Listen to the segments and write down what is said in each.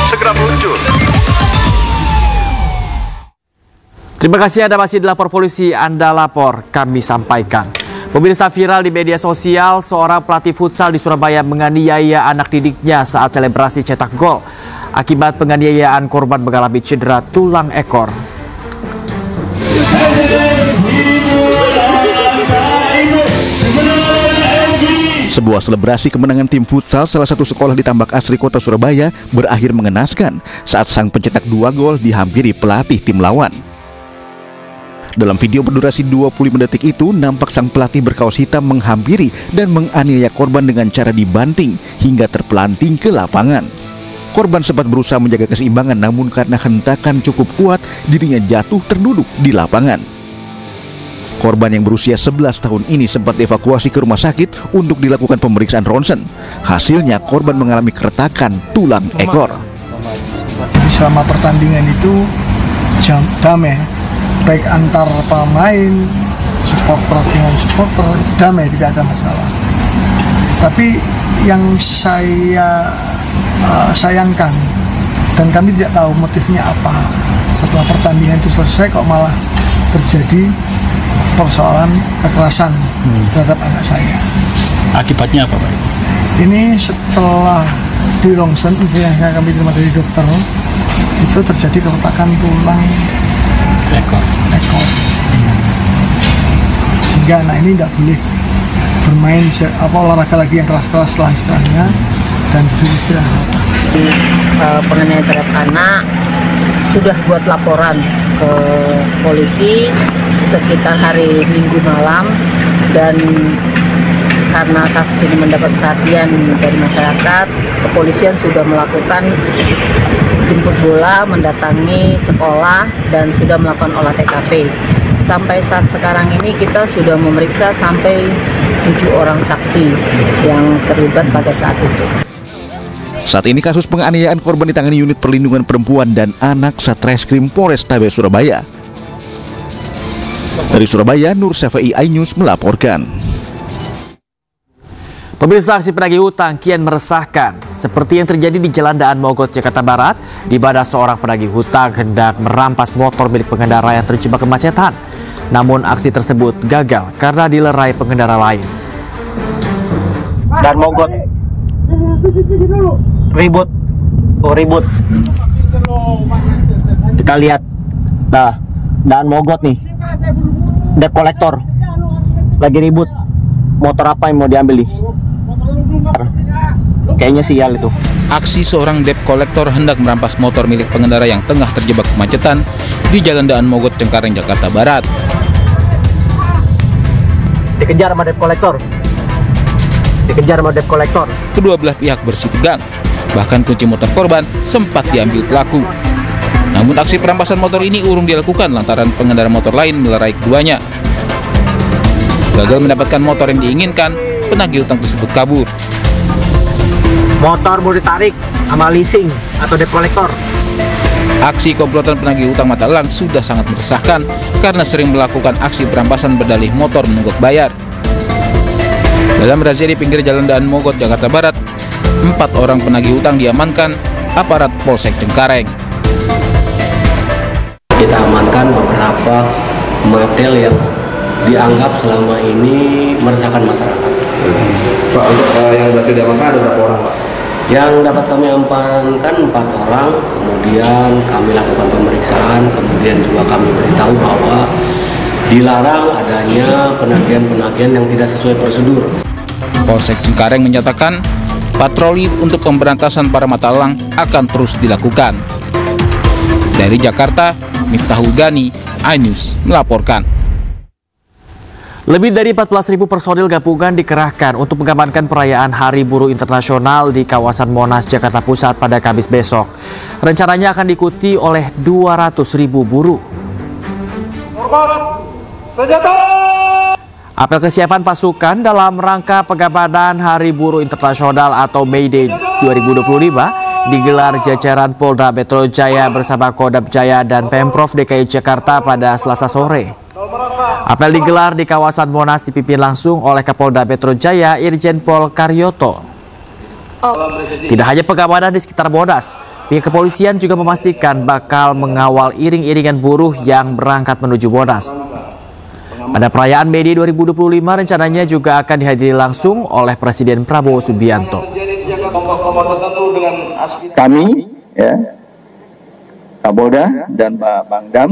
segera meluncur. Terima kasih Anda masih di Lapor Polisi, Anda lapor, kami sampaikan. Pemirsa, viral di media sosial, seorang pelatih futsal di Surabaya menganiaya anak didiknya saat selebrasi cetak gol. Akibat penganiayaan, korban mengalami cedera tulang ekor. Sebuah selebrasi kemenangan tim futsal salah satu sekolah di Tambak Asri Kota Surabaya berakhir mengenaskan saat sang pencetak 2 gol dihampiri pelatih tim lawan. Dalam video berdurasi 25 detik itu, nampak sang pelatih berkaos hitam menghampiri dan menganiaya korban dengan cara dibanting hingga terpelanting ke lapangan. Korban sempat berusaha menjaga keseimbangan, namun karena hentakan cukup kuat, dirinya jatuh terduduk di lapangan. Korban yang berusia 11 tahun ini sempat dievakuasi ke rumah sakit untuk dilakukan pemeriksaan ronsen. Hasilnya korban mengalami keretakan tulang ekor. Jadi selama pertandingan itu damai, baik antar pemain, supporter dengan supporter, damai, tidak ada masalah. Tapi yang saya sayangkan, dan kami tidak tahu motifnya apa, setelah pertandingan itu selesai kok malah terjadi persoalan kekerasan terhadap anak saya. Akibatnya apa, Pak? Ini setelah di rongsen, yang kami terima dari dokter, itu terjadi keretakan tulang ekor. Sehingga anak ini tidak boleh bermain olahraga lagi yang keras-keras lah istilahnya, dan disuruh istirahat. Penganiayaan terhadap anak sudah buat laporan ke polisi sekitar hari Minggu malam, dan karena kasus ini mendapat perhatian dari masyarakat, kepolisian sudah melakukan jemput bola, mendatangi sekolah, dan sudah melakukan olah TKP. Sampai saat sekarang ini kita sudah memeriksa sampai 7 orang saksi yang terlibat pada saat itu. Saat ini kasus penganiayaan korban ditangani Unit Perlindungan Perempuan dan Anak Satreskrim Polrestabes Surabaya. Dari Surabaya, Nur Syafei, iNews melaporkan. Pemirsa, aksi penagih hutang kian meresahkan. Seperti yang terjadi di Jalan Daan Mogot, Jakarta Barat, di mana seorang penagih hutang hendak merampas motor milik pengendara yang terjebak kemacetan. Namun aksi tersebut gagal karena dilerai pengendara lain. Daan Mogot. Ribut. Kita lihat. Nah, Daan Mogot nih. Debt collector. Lagi ribut. Motor apa yang mau diambil nih? Kayaknya sial itu. Aksi seorang debt collector hendak merampas motor milik pengendara yang tengah terjebak kemacetan di Jalan Daan Mogot, Cengkareng, Jakarta Barat. Dikejar sama debt collector. Kedua belah pihak bersih tegang. Bahkan kunci motor korban sempat diambil pelaku. Namun aksi perampasan motor ini urung dilakukan lantaran pengendara motor lain melerai keduanya. Gagal mendapatkan motor yang diinginkan, penagih hutang tersebut kabur. Motor mau ditarik sama leasing atau debt collector. Aksi komplotan penagih hutang mata elang sudah sangat meresahkan karena sering melakukan aksi perampasan berdalih motor menunggak bayar. Dalam razia di pinggir Jalan Daan Mogot, Jakarta Barat, 4 orang penagih hutang diamankan aparat Polsek Cengkareng. Kita amankan beberapa material yang dianggap selama ini meresahkan masyarakat. Pak, untuk yang berhasil diamankan ada berapa orang, Pak? Yang dapat kami amankan 4 orang, kemudian kami lakukan pemeriksaan, kemudian juga kami beritahu bahwa dilarang adanya penagihan-penagihan yang tidak sesuai prosedur. Polsek Cengkareng menyatakan patroli untuk pemberantasan para mata elang akan terus dilakukan. Dari Jakarta, Miftahul Gani, iNews melaporkan. Lebih dari 14.000 personil gabungan dikerahkan untuk mengamankan perayaan Hari Buruh Internasional di kawasan Monas, Jakarta Pusat pada Kamis besok. Rencananya akan diikuti oleh 200.000 buruh. Apel kesiapan pasukan dalam rangka pengamanan Hari Buruh Internasional atau May Day 2025 digelar jajaran Polda Metro Jaya bersama Kodam Jaya dan Pemprov DKI Jakarta pada Selasa sore. Apel digelar di kawasan Monas dipimpin langsung oleh Kapolda Metro Jaya Irjen Pol Karyoto. Tidak hanya pengamanan di sekitar Monas, Pihak kepolisian juga memastikan bakal mengawal iring-iringan buruh yang berangkat menuju Monas. Pada perayaan May Day 2025 rencananya juga akan dihadiri langsung oleh Presiden Prabowo Subianto. Kami, ya, Kapolda dan Pak Pangdam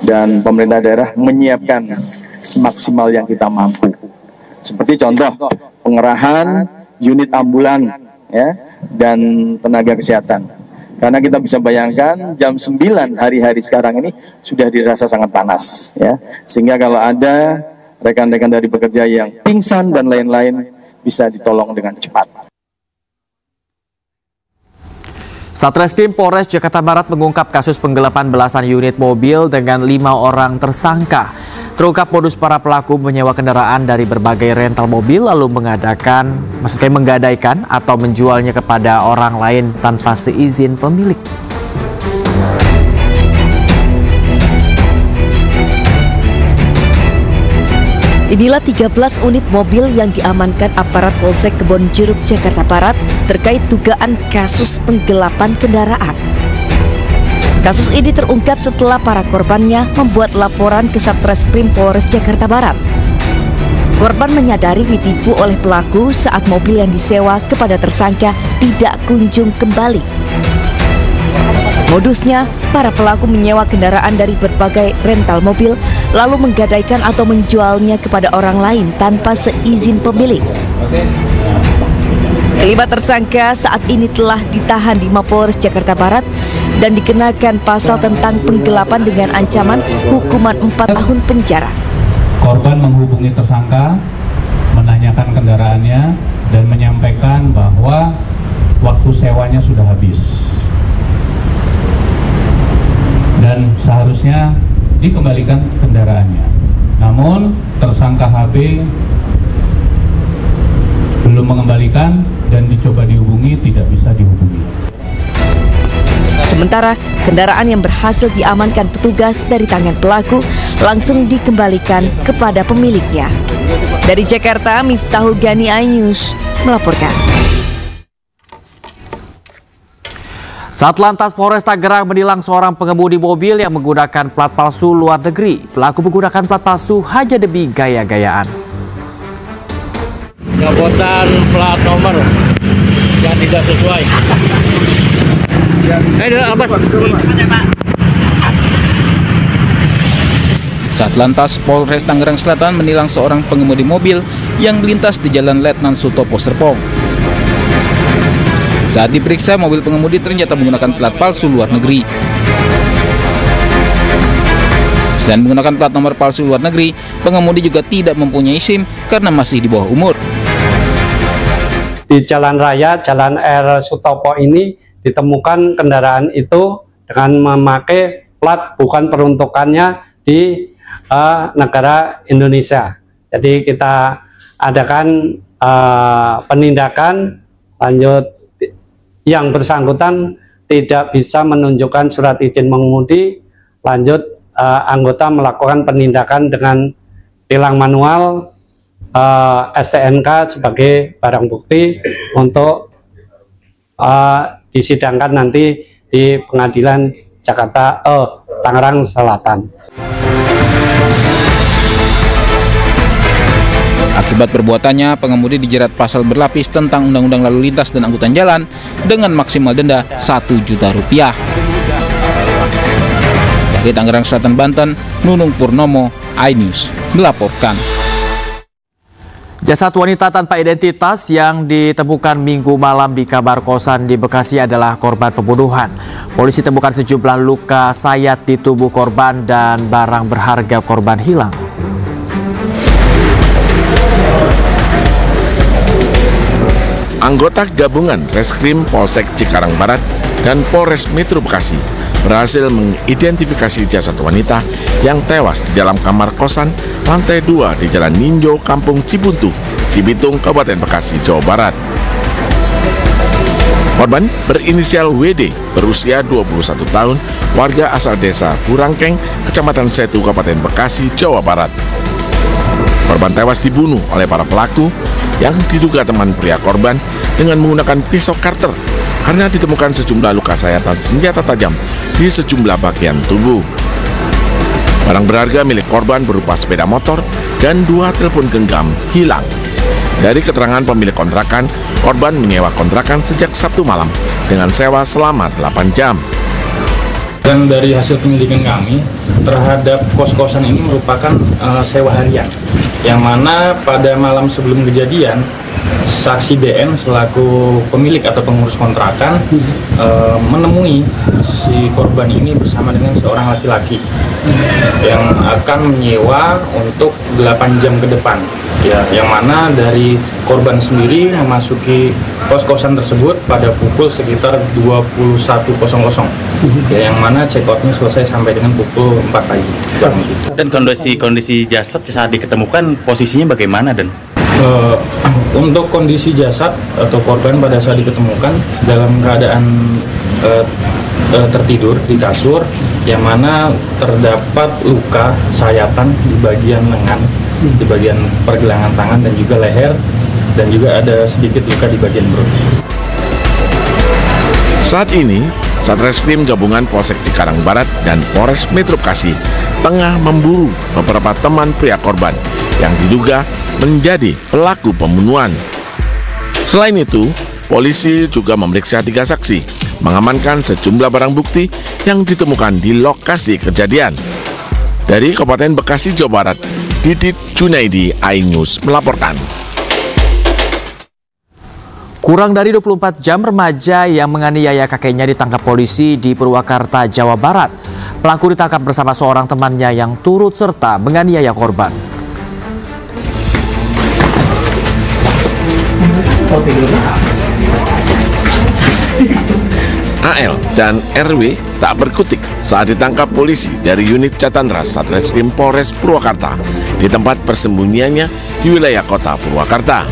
dan pemerintah daerah menyiapkan semaksimal yang kita mampu. Seperti contoh pengerahan unit ambulan, ya, dan tenaga kesehatan. Karena kita bisa bayangkan jam 9 hari-hari sekarang ini sudah dirasa sangat panas, ya. Sehingga kalau ada rekan-rekan dari pekerja yang pingsan dan lain-lain bisa ditolong dengan cepat. Satreskrim Polres Jakarta Barat mengungkap kasus penggelapan belasan unit mobil dengan 5 orang tersangka. Terungkap modus para pelaku menyewa kendaraan dari berbagai rental mobil lalu menggadaikan atau menjualnya kepada orang lain tanpa seizin pemilik. Inilah 13 unit mobil yang diamankan aparat Polsek Kebonjeruk, Jakarta Barat terkait dugaan kasus penggelapan kendaraan. Kasus ini terungkap setelah para korbannya membuat laporan ke Satreskrim Polres Jakarta Barat. Korban menyadari ditipu oleh pelaku saat mobil yang disewa kepada tersangka tidak kunjung kembali. Modusnya, para pelaku menyewa kendaraan dari berbagai rental mobil, lalu menggadaikan atau menjualnya kepada orang lain tanpa seizin pemilik. Kelima tersangka saat ini telah ditahan di Mapolres Jakarta Barat dan dikenakan pasal tentang penggelapan dengan ancaman hukuman 4 tahun penjara. Korban menghubungi tersangka, menanyakan kendaraannya, dan menyampaikan bahwa waktu sewanya sudah habis. Dan seharusnya dikembalikan kendaraannya. Namun tersangka HB belum mengembalikan dan dicoba dihubungi, tidak bisa dihubungi. Sementara kendaraan yang berhasil diamankan petugas dari tangan pelaku langsung dikembalikan kepada pemiliknya. Dari Jakarta, Miftahul Gani, iNews melaporkan. Satlantas Polres Tangerang menilang seorang pengemudi mobil yang menggunakan plat palsu luar negeri. Pelaku menggunakan plat palsu hanya demi gaya-gayaan. Penyebutan plat nomor yang tidak sesuai. Satlantas Polres Tangerang Selatan menilang seorang pengemudi mobil yang melintas di Jalan Letnan Sutopo Serpong. Saat diperiksa, mobil pengemudi ternyata menggunakan plat palsu luar negeri. Selain menggunakan plat nomor palsu luar negeri, pengemudi juga tidak mempunyai SIM karena masih di bawah umur. Di jalan raya, Jalan R Sutopo ini ditemukan kendaraan itu dengan memakai plat bukan peruntukannya di negara Indonesia. Jadi kita adakan penindakan, lanjut yang bersangkutan tidak bisa menunjukkan surat izin mengemudi, lanjut anggota melakukan penindakan dengan tilang manual STNK sebagai barang bukti untuk disidangkan nanti di Pengadilan Tangerang Selatan. Akibat perbuatannya, pengemudi dijerat pasal berlapis tentang Undang-Undang Lalu Lintas dan Angkutan Jalan dengan maksimal denda Rp1 juta. Dari Tangerang Selatan, Banten, Nunung Purnomo, iNews melaporkan. Jasad wanita tanpa identitas yang ditemukan Minggu malam di kamar kosan di Bekasi adalah korban pembunuhan. Polisi temukan sejumlah luka sayat di tubuh korban dan barang berharga korban hilang. Anggota gabungan Reskrim Polsek Cikarang Barat dan Polres Metro Bekasi berhasil mengidentifikasi jasad wanita yang tewas di dalam kamar kosan lantai 2 di Jalan Ninjo, Kampung Cibuntu, Cibitung, Kabupaten Bekasi, Jawa Barat. Korban berinisial WD, berusia 21 tahun, warga asal desa Burangkeng, Kecamatan Setu, Kabupaten Bekasi, Jawa Barat. Korban tewas dibunuh oleh para pelaku yang diduga teman pria korban dengan menggunakan pisau karter karena ditemukan sejumlah luka sayatan senjata tajam di sejumlah bagian tubuh. Barang berharga milik korban berupa sepeda motor dan 2 telepon genggam hilang. Dari keterangan pemilik kontrakan, korban menyewa kontrakan sejak Sabtu malam dengan sewa selama 8 jam. Dan dari hasil penyelidikan kami terhadap kos-kosan ini merupakan sewa harian, yang mana pada malam sebelum kejadian saksi DN selaku pemilik atau pengurus kontrakan menemui si korban ini bersama dengan seorang laki-laki yang akan menyewa untuk 8 jam ke depan. Ya, yang mana dari korban sendiri memasuki kos-kosan tersebut pada pukul sekitar 21.00. Ya, yang mana check out-nya selesai sampai dengan pukul 4 pagi. Dan kondisi jasad saat diketemukan posisinya bagaimana, Dan? Untuk kondisi jasad atau korban pada saat diketemukan dalam keadaan tertidur di kasur, yang mana terdapat luka sayatan di bagian lengan, di bagian pergelangan tangan dan juga leher, dan juga ada sedikit luka di bagian perut. Saat ini, Satreskrim Gabungan Polsek Cikarang Barat dan Polres Metro Bekasi tengah memburu beberapa teman pria korban yang diduga menjadi pelaku pembunuhan. Selain itu, polisi juga memeriksa 3 saksi, mengamankan sejumlah barang bukti yang ditemukan di lokasi kejadian. Dari Kabupaten Bekasi, Jawa Barat, Didit Junaidi, iNews melaporkan. Kurang dari 24 jam remaja yang menganiaya kakeknya ditangkap polisi di Purwakarta, Jawa Barat. Pelaku ditangkap bersama seorang temannya yang turut serta menganiaya korban. AL dan RW tak berkutik saat ditangkap polisi dari unit Catanras Satreskrim Polres Purwakarta di tempat persembunyiannya di wilayah kota Purwakarta.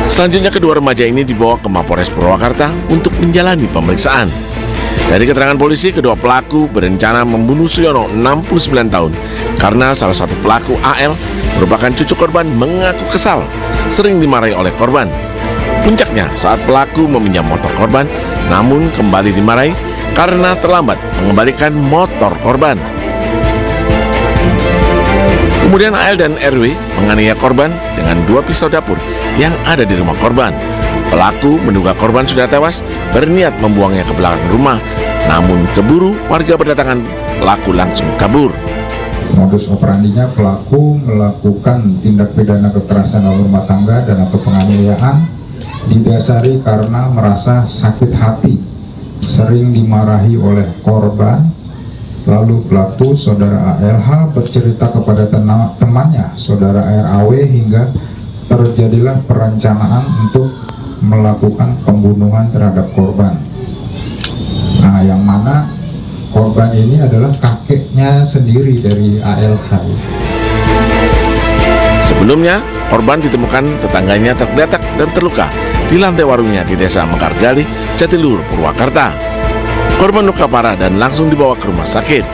Selanjutnya kedua remaja ini dibawa ke Mapores Purwakarta untuk menjalani pemeriksaan. Dari keterangan polisi, kedua pelaku berencana membunuh Suyono 69 tahun karena salah satu pelaku AL merupakan cucu korban mengaku kesal sering dimarahi oleh korban. Puncaknya saat pelaku meminjam motor korban, namun kembali dimarahi karena terlambat mengembalikan motor korban. Kemudian AL dan RW menganiaya korban dengan 2 pisau dapur yang ada di rumah korban. Pelaku menduga korban sudah tewas, berniat membuangnya ke belakang rumah. Namun keburu warga berdatangan, pelaku langsung kabur. Modus operandinya, pelaku melakukan tindak pidana kekerasan dalam rumah tangga dan atau penganiayaan didasari karena merasa sakit hati, sering dimarahi oleh korban. Lalu pelaku saudara ALH bercerita kepada temannya saudara RAW hingga terjadilah perencanaan untuk melakukan pembunuhan terhadap korban. Nah, yang mana korban ini adalah kakeknya sendiri dari ALH. Sebelumnya, korban ditemukan tetangganya tergeletak dan terluka di lantai warungnya di Desa Mekargali, Jatiluhur, Purwakarta. Korban luka parah dan langsung dibawa ke rumah sakit.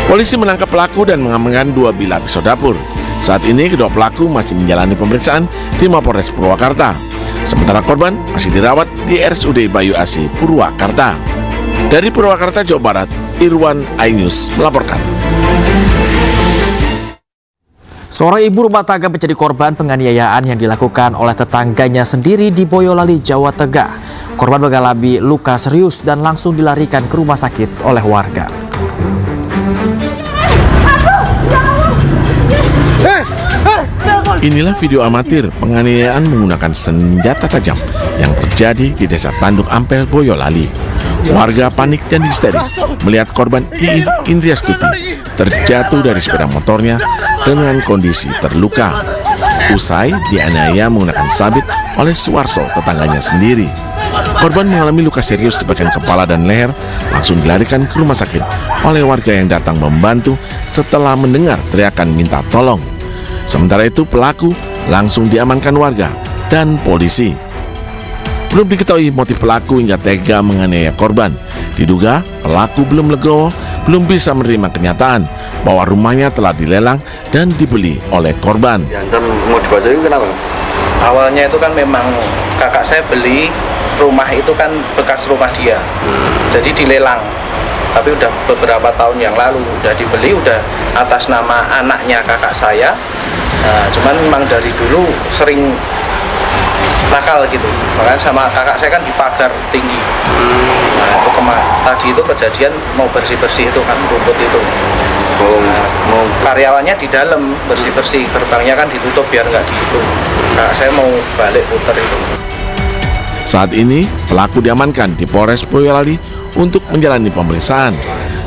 Polisi menangkap pelaku dan mengamankan 2 bilah pisau dapur. Saat ini kedua pelaku masih menjalani pemeriksaan di Mapolres Purwakarta. Sementara korban masih dirawat di RSUD Bayu Asih, Purwakarta. Dari Purwakarta, Jawa Barat, Irwan, iNews melaporkan. Seorang ibu rumah tangga menjadi korban penganiayaan yang dilakukan oleh tetangganya sendiri di Boyolali, Jawa Tengah. Korban mengalami luka serius dan langsung dilarikan ke rumah sakit oleh warga. Inilah video amatir penganiayaan menggunakan senjata tajam yang terjadi di Desa Tanduk Ampel, Boyolali. Warga panik dan histeris melihat korban Iin Indriastuti terjatuh dari sepeda motornya dengan kondisi terluka. Usai dianiaya menggunakan sabit oleh Suwarso, tetangganya sendiri. Korban mengalami luka serius di bagian kepala dan leher, langsung dilarikan ke rumah sakit oleh warga yang datang membantu setelah mendengar teriakan minta tolong. Sementara itu pelaku langsung diamankan warga dan polisi. Belum diketahui motif pelaku hingga tega menganiaya korban. Diduga pelaku belum legowo, belum bisa menerima kenyataan bahwa rumahnya telah dilelang dan dibeli oleh korban. Diancam mau dibacai kenapa? Awalnya itu kan memang kakak saya beli rumah itu kan bekas rumah dia, jadi dilelang. Tapi udah beberapa tahun yang lalu udah dibeli, udah atas nama anaknya kakak saya. Nah, cuman memang dari dulu sering nakal gitu, makanya sama kakak saya kan di pagar tinggi. Nah itu tadi itu kejadian mau bersih-bersih itu kan rumput itu. Mau karyawannya di dalam bersih-bersih, gerbangnya kan ditutup biar nggak dihitung. Kakak saya mau balik putar itu. Saat ini pelaku diamankan di Polres Boyolali untuk menjalani pemeriksaan.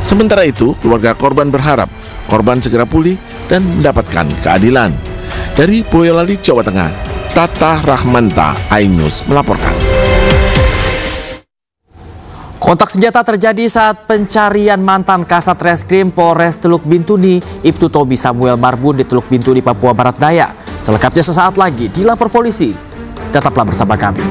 Sementara itu keluarga korban berharap korban segera pulih dan mendapatkan keadilan. Dari Boyolali, Jawa Tengah, Tata Rahmanta, iNews melaporkan. Kontak senjata terjadi saat pencarian mantan Kasat Reskrim Polres Teluk Bintuni, Ibtu Tobi Samuel Marbun di Teluk Bintuni, Papua Barat Daya. Selengkapnya sesaat lagi di Lapor Polisi. Tetaplah bersama kami.